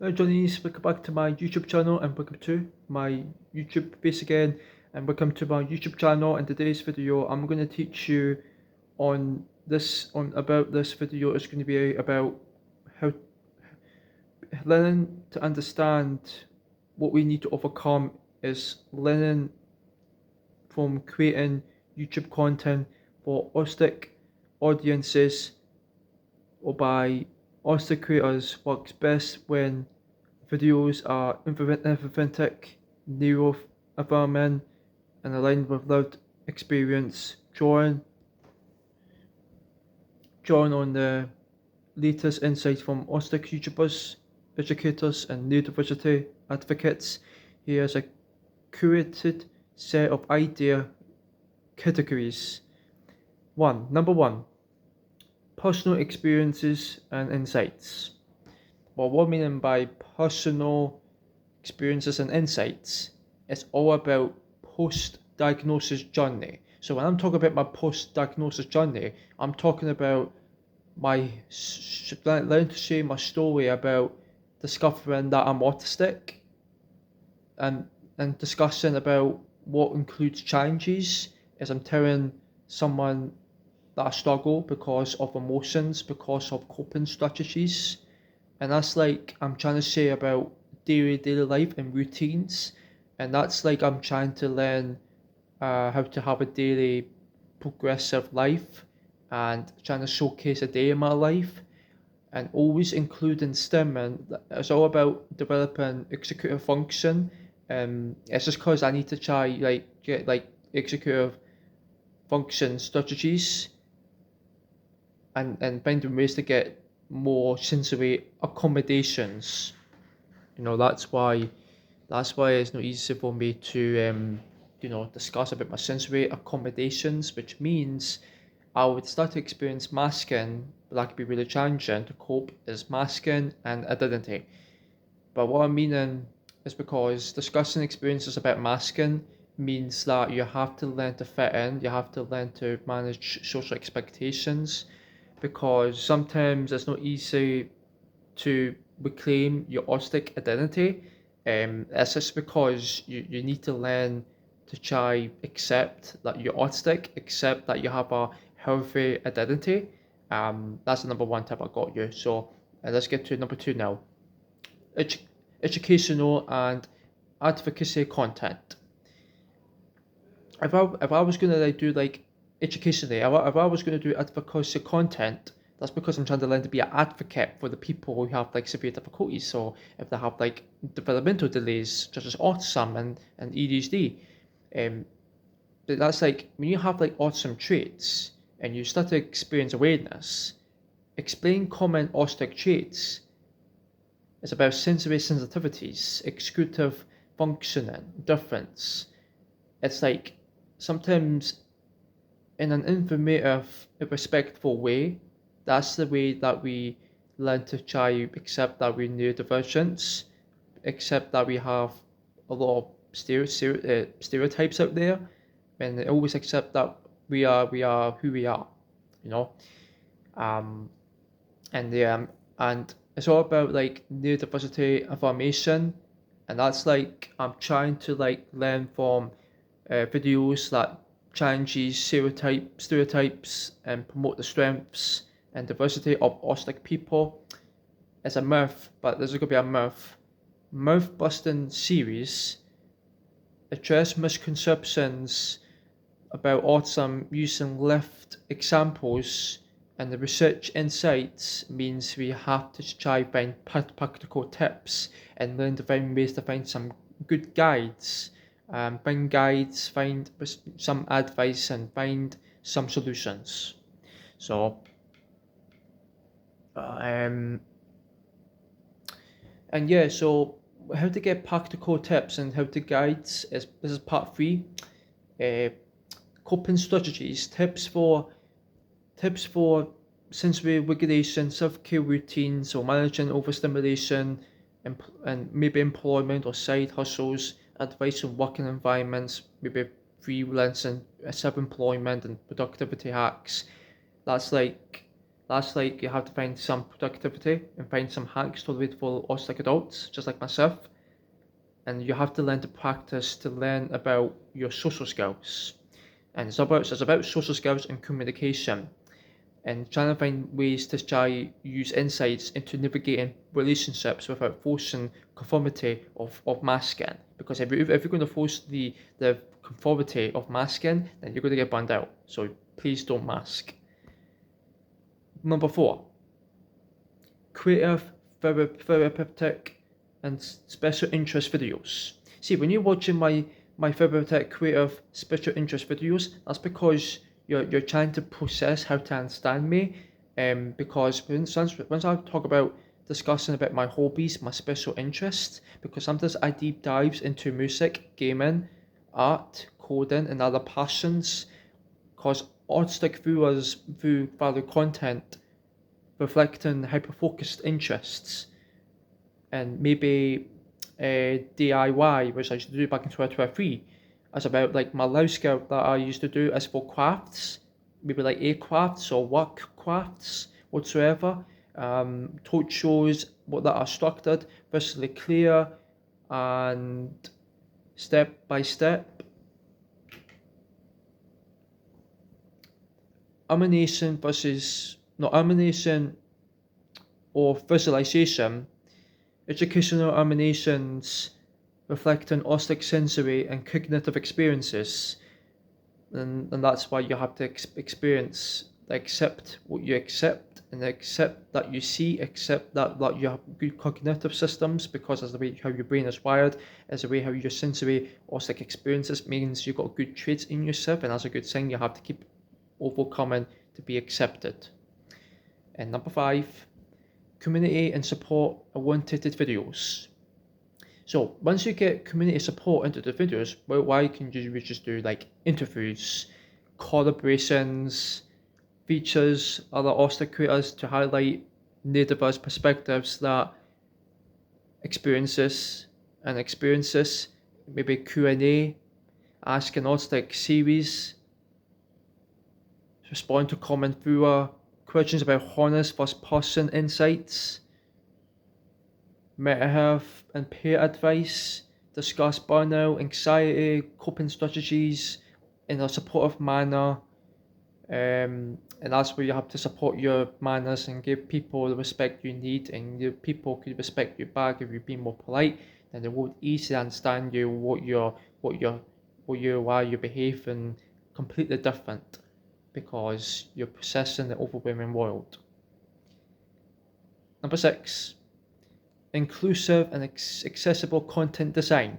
Johnny's, welcome back to my YouTube channel and welcome to my YouTube base again, and welcome to my YouTube channel. In today's video I'm going to teach you about this video is going to be about how learning to understand what we need to overcome is learning from creating YouTube content for autistic audiences or by autistic creators works best when videos are authentic, neuro-environment, and aligned with lived experience, drawing on the latest insights from autistic YouTubers, educators, and neurodiversity advocates. Here is a curated set of idea categories. Number one, personal experiences and insights. Well, what I mean by personal experiences and insights is all about post-diagnosis journey. So when I'm talking about my post-diagnosis journey, I'm talking about learning to share my story about discovering that I'm autistic, and discussing about what includes challenges as I'm telling someone that I struggle because of emotions, because of coping strategies. And that's like I'm trying to say about daily life and routines, and that's like I'm trying to learn how to have a daily progressive life and trying to showcase a day in my life, and always including STEM. And it's all about developing executive function. It's just because I need to try get executive function strategies and finding ways to get more sensory accommodations. That's why it's not easy for me to discuss about my sensory accommodations, which means I would start to experience masking, but that could be really challenging to cope as masking and identity. But what I'm meaning is because discussing experiences about masking means that you have to learn to fit in, you have to learn to manage social expectations, because sometimes it's not easy to reclaim your autistic identity. It's just because you need to learn to try accept that you're autistic, accept that you have a healthy identity. That's the number one tip I got you. So let's get to number two now. Edu- Educational and advocacy content. If I was gonna do educationally, if I was gonna do advocacy content, that's because I'm trying to learn to be an advocate for the people who have severe difficulties. So if they have developmental delays such as autism and ADHD, um, but that's when you have autism traits and you start to experience awareness. Explain common autistic traits is about sensory sensitivities, executive functioning, difference. It's sometimes in an informative, respectful way. That's the way that we learn to try accept that we're neurodivergent, accept that we have a lot of stereotypes out there, and always accept that we are who we are, you know. Um, and it's all about neurodiversity information, and that's I'm trying to learn from videos that challenges stereotypes and promote the strengths and diversity of autistic people. It's a myth, but there's going to be a myth busting series address misconceptions about autism using lived examples, and the research insights means we have to try find practical tips and learn to find ways to find some good guides, find some advice and find some solutions. So and yeah, so how to get practical tips and how to guides is this is part three. uh, Coping strategies, tips for sensory regulation, self-care routines, or managing overstimulation, and maybe employment or side hustles, advice on working environments, maybe freelancing, self-employment, and productivity hacks. That's That's like you have to find some productivity and find some hacks to read for autistic adults, just like myself. And you have to learn to practice to learn about your social skills. And it's about social skills and communication, and trying to find ways to try use insights into navigating relationships without forcing conformity of masking. Because if you're going to force the conformity of masking, then you're going to get burned out. So please don't mask. Number 4, creative, therapeutic, and special interest videos. See, when you're watching my therapeutic, creative, special interest videos, that's because you're trying to process how to understand me. Because for instance, once I talk about discussing about my hobbies, my special interests, because sometimes I deep dives into music, gaming, art, coding, and other passions. Because autistic viewers view value content reflecting hyper-focused interests, and maybe DIY, which I used to do back in 2023, is about like my life skill that I used to do is for crafts, maybe like aircrafts or work crafts whatsoever. Talk shows what that are structured, visually clear, and step by step. Animation versus not animation or visualization. Educational animations reflecting autistic sensory and cognitive experiences, and that's why you have to accept what you accept, and accept that you see, accept that you have good cognitive systems, because that's the way how your brain is wired, is the way how your sensory autistic experiences means you've got good traits in yourself, and that's a good sign. You have to keep overcoming to be accepted. And number 5, community and support wanted videos. So once you get community support into the videos, well, why can you just do like interviews, collaborations, features, other autistic creators to highlight neurodiverse perspectives, that experiences, maybe Q&A, ask an autistic series, respond to common viewer questions about honest first-person insights, mental health and peer advice, discuss burnout, anxiety, coping strategies in a supportive manner. And that's where you have to support your manners and give people the respect you need, and the people could respect you back if you're being more polite. Then they won't easily understand you, why you're behaving completely different, because you're processing the overwhelming world. Number 6, inclusive and accessible content design.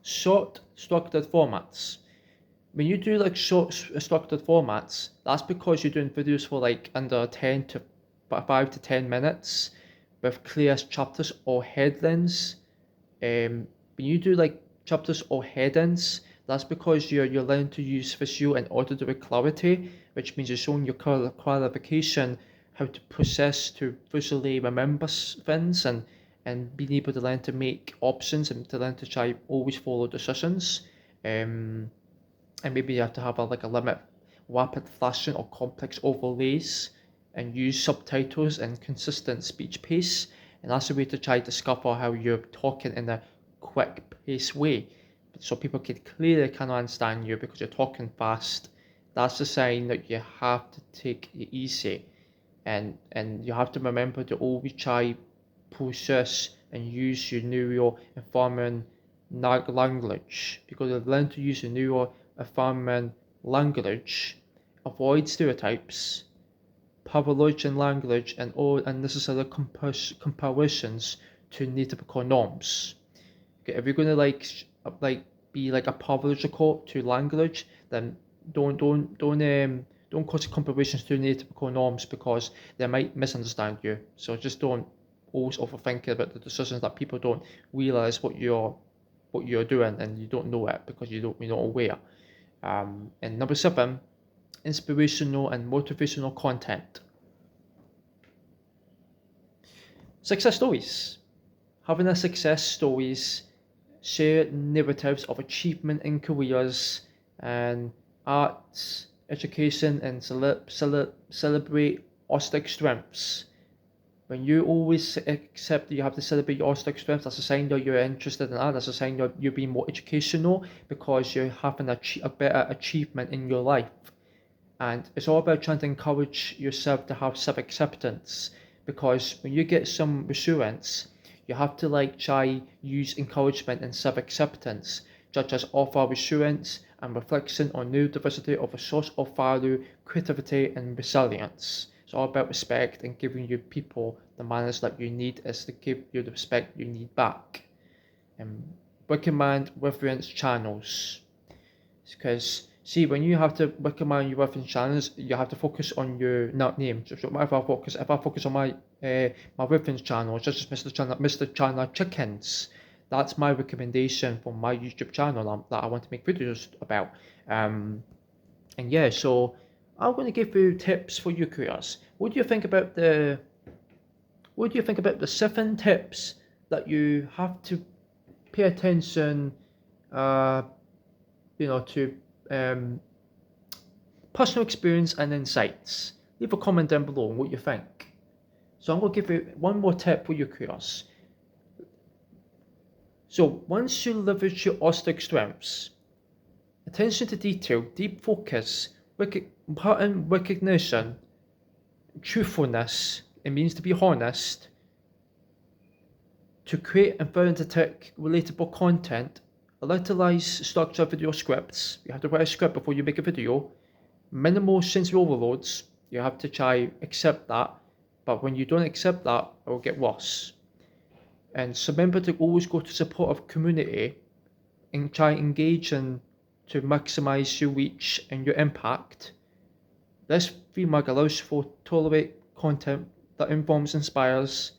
Short structured formats. When you do like short structured formats, that's because you're doing videos for like under 10 to 5 to 10 minutes with clear chapters or headlines. When you do like chapters or headings, that's because you're learning to use visual and audio with clarity, which means you're showing your qualification how to process to visually remember things, and being able to learn to make options and to learn to try always follow decisions. And maybe you have to have a limit rapid flashing or complex overlays, and use subtitles and consistent speech pace. And that's a way to try to discover how you're talking in a quick pace way, so people can understand you because you're talking fast. That's a sign that you have to take it easy, and you have to remember to always try process and use your neural informing language, because you learn to use your neural informing language, avoid stereotypes, paralogian language, and all unnecessary comparisons to neotypical norms. Okay, if you're gonna be like a paralogical to language, then don't cause comparisons to neotypical norms, because they might misunderstand you. So just don't always overthink about the decisions that people don't realize what you're doing, and you don't know it because you're not aware. And number 7, inspirational and motivational content. Success stories. Having a success stories, share narratives of achievement in careers and arts, education and celebrate autistic strengths. When you always accept that you have to celebrate your autistic strengths, that's a sign that you're interested in that. That's a sign that you're being more educational because you're having a better achievement in your life. And it's all about trying to encourage yourself to have self-acceptance, because when you get some reassurance, you have to like try use encouragement and self-acceptance, such as offer reassurance and reflection on neurodiversity of a source of value, creativity and resilience. It's all about respect and giving you people the manners that you need is to give you the respect you need back. And recommend reference channels, because see, when you have to recommend your reference channels, you have to focus on your not name. So if I focus on my my reference channel, such as Mr. China Chickens, that's my recommendation for my YouTube channel that I want to make videos about. And yeah, so I'm going to give you tips for your careers. What do you think about the 7 tips that you have to pay attention, to personal experience and insights? Leave a comment down below on what you think. So I'm going to give you one more tip for your careers. So once you leverage your autistic strengths, attention to detail, deep focus, pattern recognition, truthfulness, it means to be honest, to create and further detect relatable content, utilize structured video scripts. You have to write a script before you make a video. Minimal sensory overloads. You have to try accept that, but when you don't accept that, it will get worse. And so remember to always go to supportive community and try engaging to maximize your reach and your impact. This framework allows for tolerate content that informs, inspires,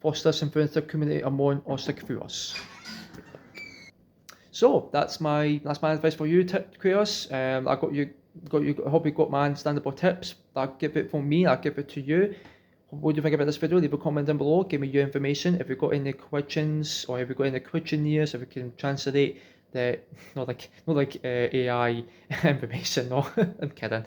fosters and furthers the community among autistic viewers. So that's my advice for you, creators. I got you. I hope you got my understandable tips. I'll give it from me. I'll give it to you. What do you think about this video? Leave a comment down below. Give me your information. If you've got any questions or if you've got any questionnaires, if you can translate the not like AI information. No, I'm kidding.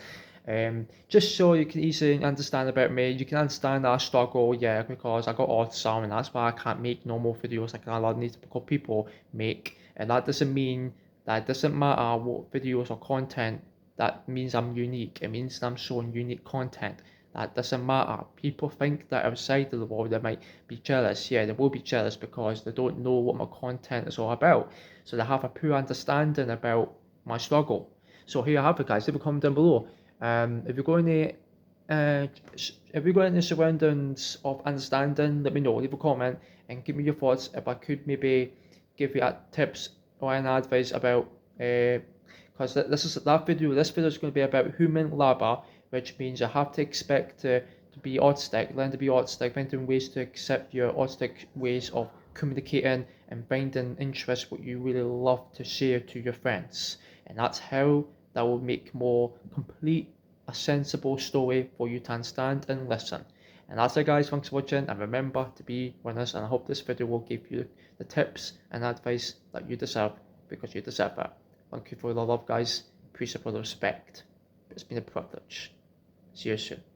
Just so you can easily understand about me. You can understand that I struggle, yeah, because I got autism and that's why I can't make normal videos like a lot of typical people make. And that doesn't mean that it doesn't matter what videos or content. That means I'm unique. It means I'm showing unique content. That doesn't matter. People think that outside of the world they might be jealous. Yeah, they will be jealous because they don't know what my content is all about. So they have a poor understanding about my struggle. So here I have it, guys. Leave a comment down below. If you're going to if you've got any surroundings of understanding, let me know. Leave a comment and give me your thoughts. If I could maybe give you tips or any advice about because this video is going to be about human labor, which means you have to expect to be autistic, learn to be autistic, finding ways to accept your autistic ways of communicating and finding interests what you really love to share to your friends. And that's how that will make more complete a sensible story for you to understand and listen. And that's it, guys. Thanks for watching, and remember to be winners, and I hope this video will give you the tips and advice that you deserve, because you deserve it. Thank you for the love, guys. Appreciate for the respect. It's been a privilege. See you soon.